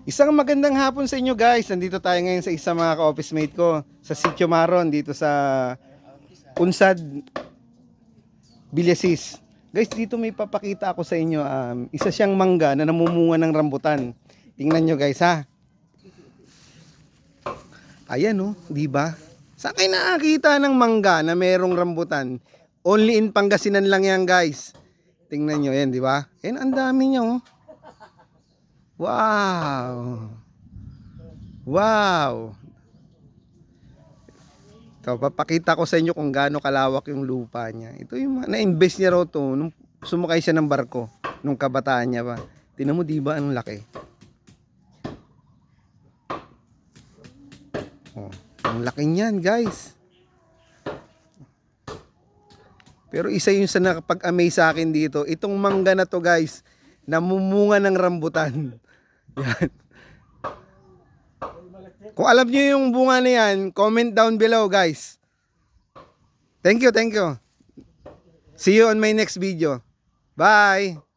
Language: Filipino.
Isang magandang hapon sa inyo guys. Nandito tayo ngayon sa isa mga ka-office mate ko sa Sitio Maron dito sa Unsad, Villasis. Guys, dito may papakita ako sa inyo. Isa siyang mangga na namumunga ng rambutan. Tingnan nyo guys ha. Ayan oh, di ba? Saan kayo nakakita ng mangga na merong rambutan? Only in Pangasinan lang yan guys. Tingnan nyo yan, di ba? Yan, ang dami niya oh. Wow! Wow! Ito, papakita ko sa inyo kung gaano kalawak yung lupa niya. Ito yung na-invest niya raw to nung sumakay siya ng barko nung kabataan niya pa. Tingnan mo, di ba, ang laki? Oh, ang laki niyan, guys. Pero isa yung sa nakapag-amaze sa akin dito. Itong mangga na to, guys, namumunga ng rambutan. Yan. Kung alam niyo yung bunga na yan, comment down below guys. Thank you, thank you. See you on my next video. Bye!